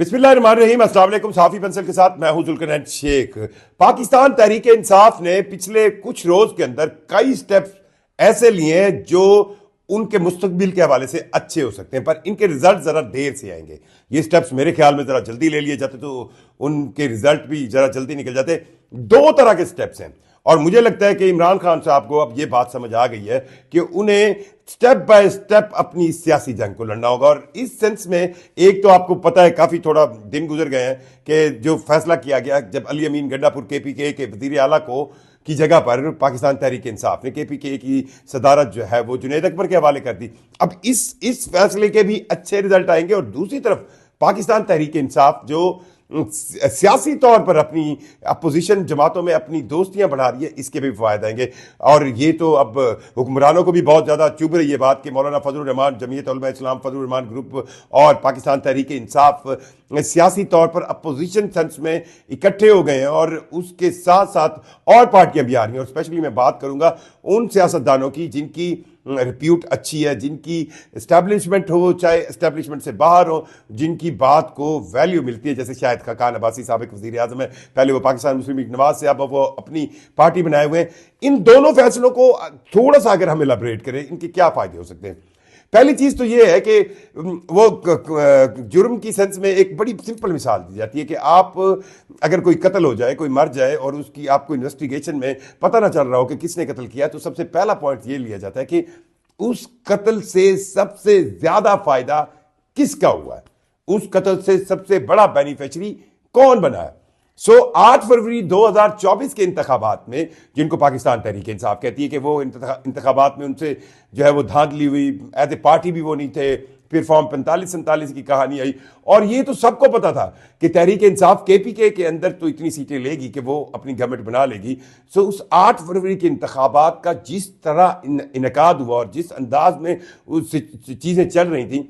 बिस्मिल्लाहिर्रहमानिर्रहीम। अस्सलाम वालेकुम। साफी पेंसिल के साथ मैं हूं जुल्करनैन शेख। पाकिस्तान तहरीक इंसाफ ने पिछले कुछ रोज के अंदर कई स्टेप्स ऐसे लिए हैं जो उनके मुस्तकबिल के हवाले से अच्छे हो सकते हैं, पर इनके रिजल्ट जरा देर से आएंगे। ये स्टेप्स मेरे ख्याल में जरा जल्दी ले लिए जाते तो उनके रिजल्ट भी जरा जल्दी निकल जाते। दो तरह के स्टेप्स हैं और मुझे लगता है कि इमरान खान साहब को अब ये बात समझ आ गई है कि उन्हें स्टेप बाय स्टेप अपनी सियासी जंग को लड़ना होगा। और इस सेंस में एक तो आपको पता है, काफी थोड़ा दिन गुजर गए हैं कि जो फैसला किया गया जब अली अमीन गंडापुर केपीके के वजीर आला को की जगह पर पाकिस्तान तहरीक इंसाफ ने केपीके की सदारत जो है वो जुनैद अकबर के हवाले कर दी। अब इस फैसले के भी अच्छे रिजल्ट आएंगे और दूसरी तरफ पाकिस्तान तहरीक इंसाफ जो सियासी तौर पर अपनी अपोजिशन जमातों में अपनी दोस्तियां बढ़ा रही है, इसके भी फायदे आएंगे। और ये तो अब हुक्मरानों को भी बहुत ज्यादा चुभ रही है बात कि मौलाना फजलुर रहमान, जमीयत उलमा इस्लाम फजलुर रहमान ग्रुप और पाकिस्तान तहरीक इंसाफ सियासी तौर पर अपोजिशन सेंस में इकट्ठे हो गए हैं और उसके साथ साथ और पार्टियां भी आ रही हैं। और स्पेशली मैं बात करूंगा उन सियासतदानों की जिनकी रिप्यूट अच्छी है, जिनकी एस्टैब्लिशमेंट हो चाहे एस्टैब्लिशमेंट से बाहर हो, जिनकी बात को वैल्यू मिलती है, जैसे शायद खाकान अब्बासी साबिक वजीर आजम है, पहले वो पाकिस्तान मुस्लिम लीग नवाज से, अब वो अपनी पार्टी बनाए हुए हैं। इन दोनों फैसलों को थोड़ा सा अगर हम इलाबरेट करें, इनके क्या फायदे हो सकते हैं। पहली चीज तो यह है कि वो जुर्म की सेंस में एक बड़ी सिंपल मिसाल दी जाती है कि आप अगर कोई कत्ल हो जाए, कोई मर जाए और उसकी आपको इन्वेस्टिगेशन में पता ना चल रहा हो कि किसने कत्ल किया, तो सबसे पहला पॉइंट ये लिया जाता है कि उस कत्ल से सबसे ज्यादा फायदा किसका हुआ है, उस कत्ल से सबसे बड़ा बेनिफिशियरी कौन बना है। 8 फरवरी 2024 के इंतखाबात में, जिनको पाकिस्तान तहरीक इंसाफ कहती है कि वो इंतखाबात में उनसे जो है वो धांधली हुई, एज ए पार्टी भी वो नहीं थे, फिर फॉर्म 45-47 की कहानी आई और ये तो सबको पता था कि तहरीक इंसाफ केपीके के अंदर तो इतनी सीटें लेगी कि वो अपनी गवर्नमेंट बना लेगी। उस 8 फरवरी के इंतखाबात का जिस तरह इनकाद हुआ और जिस अंदाज में उस चीजें चल रही थी,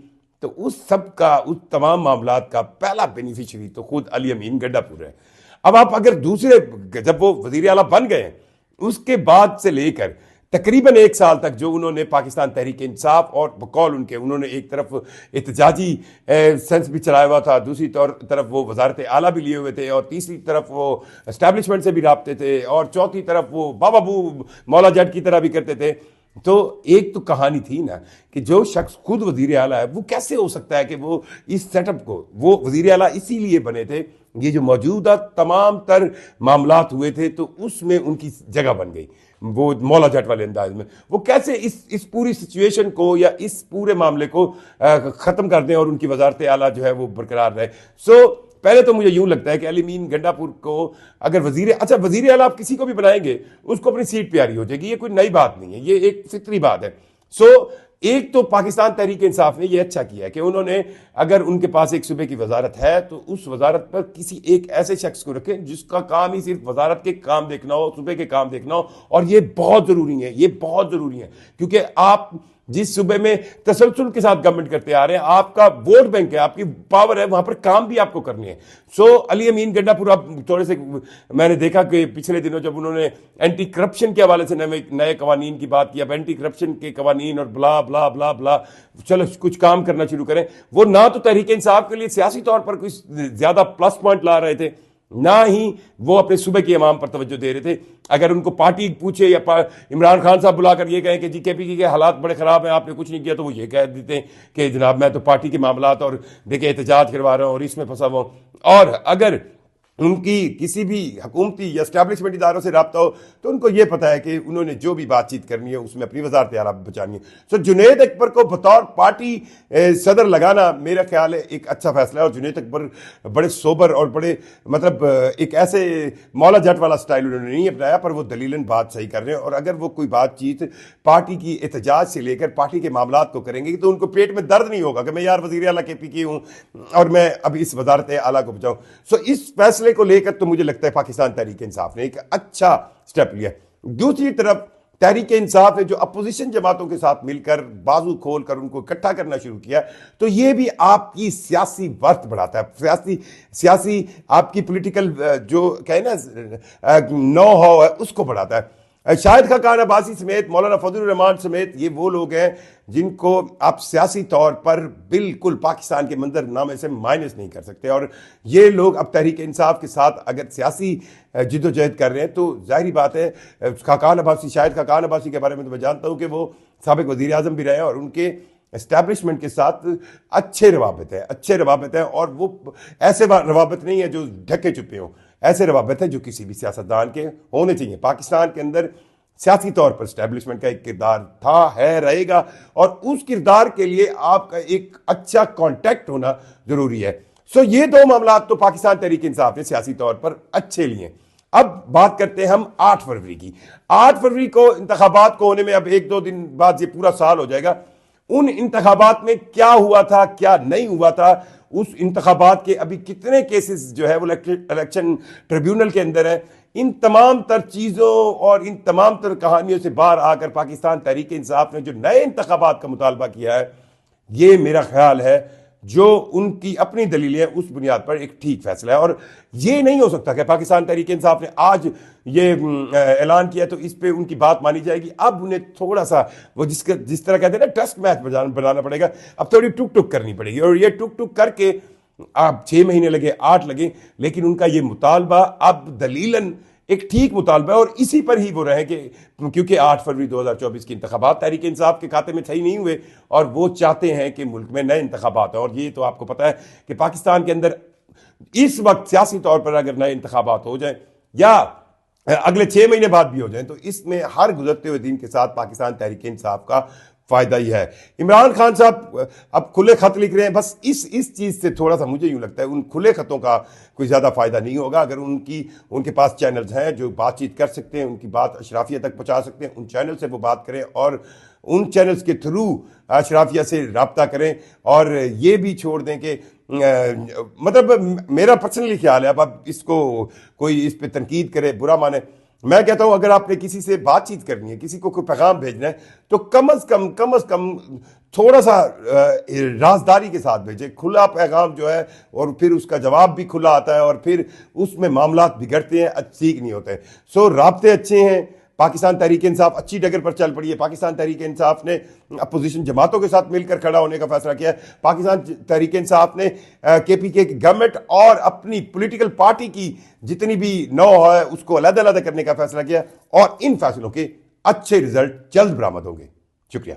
तो उस सब का, उस तमाम मामलात का पहला बेनिफिशियरी तो खुद अली अमीन गंडापुर है। अब आप अगर दूसरे, जब वो वजीर आला बन गए उसके बाद से लेकर तकरीबन 1 साल तक जो उन्होंने पाकिस्तान तहरीक इंसाफ और बकौल उनके, उन्होंने एक तरफ एहतजाजी सेंस भी चलाया हुआ था, दूसरी तरफ वो वजारत आला भी लिए हुए थे और तीसरी तरफ वो एस्टैब्लिशमेंट से भी राब्ते थे और चौथी तरफ वो बाबाबू मौला जट की तरह भी करते थे। तो एक तो कहानी थी ना कि जो शख्स खुद वजीर आला है वो कैसे हो सकता है कि वो इस सेटअप को, वो वजीर आला इसीलिए बने थे, ये जो मौजूदा तमाम तर मामलात हुए थे तो उसमें उनकी जगह बन गई, वो मौला जट वाले अंदाज में वो कैसे इस पूरी सिचुएशन को या इस पूरे मामले को खत्म कर दें और उनकी वजारत आला जो है वो बरकरार रहे। पहले तो मुझे यूं लगता है कि अली अमीन गंडापुर को अगर वजीर आला आप किसी को भी बनाएंगे उसको अपनी सीट प्यारी हो जाएगी, ये कोई नई बात नहीं है, ये एक फितरी बात है। एक तो पाकिस्तान तहरीक इंसाफ ने ये अच्छा किया है कि उन्होंने, अगर उनके पास एक सूबे की वजारत है तो उस वजारत पर किसी एक ऐसे शख्स को रखें जिसका काम ही सिर्फ वजारत के काम देखना हो, सूबे के काम देखना हो। और ये बहुत जरूरी है, ये बहुत जरूरी है क्योंकि आप जिस सूबे में तसलसल के साथ गवर्नमेंट करते आ रहे हैं, आपका वोट बैंक है, आपकी पावर है, वहां पर काम भी आपको करनी है। अली अमीन गंडापुर, अब थोड़े से मैंने देखा कि पिछले दिनों जब उन्होंने एंटी करप्शन के हवाले से नए कवानीन की बात की, अब एंटी करप्शन के कवानीन और ब्ला ब्ला ब्ला ब्ला, चलो कुछ काम करना शुरू करें। वो ना तो तहरीक इंसाफ के लिए सियासी तौर पर कुछ ज्यादा प्लस पॉइंट ला रहे थे, ना ही वो अपने सूबे के इमाम पर तवज्जो दे रहे थे। अगर उनको पार्टी पूछे या इमरान खान साहब बुलाकर ये कहें कि जी केपीके के हालात बड़े खराब हैं, आपने कुछ नहीं किया, तो वो ये कह देते हैं कि जनाब मैं तो पार्टी के मामलात और देखिए एहतजाज करवा रहा हूं और इसमें फंसा हुआ हूं। और अगर उनकी किसी भी हुकूमती या एस्टैब्लिशमेंट इदारों से रब्ता हो तो उनको यह पता है कि उन्होंने जो भी बातचीत करनी है उसमें अपनी वजारत आला बचानी है। जुनैद अकबर को बतौर पार्टी सदर लगाना मेरा ख्याल है एक अच्छा फैसला है। और जुनैद अकबर बड़े सोबर और बड़े, मतलब एक ऐसे मौला जट वाला स्टाइल उन्होंने नहीं अपनाया, पर वो दलीलन बात सही कर रहे हैं। और अगर वो कोई बातचीत पार्टी की एहतजाज से लेकर पार्टी के मामलात को करेंगे तो उनको पेट में दर्द नहीं होगा कि मैं यार वजीर आला केपीके हूं और मैं अब इस वजारत आला को बचाऊं। इस फैसले को लेकर तो मुझे लगता है पाकिस्तान तहरीक इंसाफ ने एक अच्छा स्टेप लिया। दूसरी तरफ तहरीक इंसाफ ने जो अपोजिशन जमातों के साथ मिलकर बाजू खोलकर उनको इकट्ठा करना शुरू किया, तो यह भी आपकी सियासी वर्थ बढ़ाता है, सियासी आपकी पॉलिटिकल जो कहे ना नो हाउ है उसको बढ़ाता है। शाहिद खाकान अब्बासी समेत मौलाना फजलुर रहमान समेत ये वो लोग हैं जिनको आप सियासी तौर पर बिल्कुल पाकिस्तान के मंजरनामे से माइनस नहीं कर सकते। और ये लोग अब तहरीक इंसाफ के साथ अगर सियासी जिद्दोजहद कर रहे हैं तो जाहिर बात है, खाकान अब्बासी, शाहिद खाकान अब्बासी के बारे में तो मैं जानता हूँ कि वो साबिक वज़ीर आज़म भी रहे हैं और उनके एस्टैब्लिशमेंट के साथ अच्छे रवाबत है, अच्छे रवाबत है। और वो ऐसे रवाबत नहीं है जो ढके छुपे हों, ऐसे रवाबत है जो किसी भी सियासतदान के होने चाहिए। पाकिस्तान के अंदर सियासी तौर पर एस्टैब्लिशमेंट का एक किरदार था, है, रहेगा, और उस किरदार के लिए आपका एक अच्छा कॉन्टैक्ट होना जरूरी है। सो ये दो मामला तो पाकिस्तान तहरीक इंसाफ ने सियासी तौर पर अच्छे लिए। अब बात करते हैं हम 8 फरवरी की। 8 फरवरी को इंतखाबात को होने में अब 1-2 दिन बाद ये पूरा साल हो जाएगा। उन इंतखाबात में क्या हुआ था, क्या नहीं हुआ था, उस इंतखाबात के अभी कितने केसेस जो है वो इलेक्शन ट्रिब्यूनल के अंदर है, इन तमाम तर चीज़ों और इन तमाम तर कहानियों से बाहर आकर पाकिस्तान तहरीक इंसाफ ने जो नए इंतखाबात का मुतालबा किया है, ये मेरा ख्याल है जो उनकी अपनी दलीलें हैं उस बुनियाद पर एक ठीक फैसला है। और ये नहीं हो सकता कि पाकिस्तान तहरीक इंसाफ ने आज ये ऐलान किया तो इस पे उनकी बात मानी जाएगी। अब उन्हें थोड़ा सा वो जिस तरह कहते हैं ना टेस्ट मैच बनाना पड़ेगा, अब थोड़ी टुक टुक करनी पड़ेगी। और ये टुक टुक करके अब 6 महीने लगे, 8 लगे, लेकिन उनका ये मुतालबा अब दलीलन एक ठीक मुतालबा है और इसी पर ही वो रहे कि क्योंकि 8 फरवरी 2024 की इंतखाबात तहरीक इंसाफ के खाते में सही नहीं हुए और वो चाहते हैं कि मुल्क में नए इंतखाबात हैं। और ये तो आपको पता है कि पाकिस्तान के अंदर इस वक्त सियासी तौर पर अगर नए इंतखाबात हो जाए या अगले 6 महीने बाद भी हो जाए तो इसमें हर गुजरते हुए दिन के साथ पाकिस्तान तहरीक इंसाफ का फायदा ही है। इमरान खान साहब अब खुले खत लिख रहे हैं, बस इस चीज से थोड़ा सा मुझे यूं लगता है उन खुले खतों का कोई ज्यादा फायदा नहीं होगा। अगर उनके पास चैनल्स हैं जो बातचीत कर सकते हैं, उनकी बात अशराफिया तक पहुंचा सकते हैं, उन चैनल से वो बात करें और उन चैनल्स के थ्रू अशराफिया से रब्ता करें। और ये भी छोड़ दें कि मतलब मेरा पर्सनली ख्याल है, अब इसको कोई इस पर तनकीद करे, बुरा माने, मैं कहता हूं अगर आपने किसी से बातचीत करनी है, किसी को कोई पैगाम भेजना है तो कम अज कम थोड़ा सा राजदारी के साथ भेजे। खुला पैगाम जो है और फिर उसका जवाब भी खुला आता है और फिर उसमें मामला बिगड़ते हैं, ठीक नहीं होते। सो राब्ते अच्छे हैं, पाकिस्तान तहरीक इंसाफ अच्छी डगर पर चल पड़ी है। पाकिस्तान तहरीक इंसाफ ने अपोजिशन जमातों के साथ मिलकर खड़ा होने का फैसला किया है। पाकिस्तान तहरीक इंसाफ ने KPK की गवर्नमेंट और अपनी पॉलिटिकल पार्टी की जितनी भी नौ है उसको अलग-अलग करने का फैसला किया और इन फैसलों के अच्छे रिजल्ट जल्द बरामद होंगे। शुक्रिया।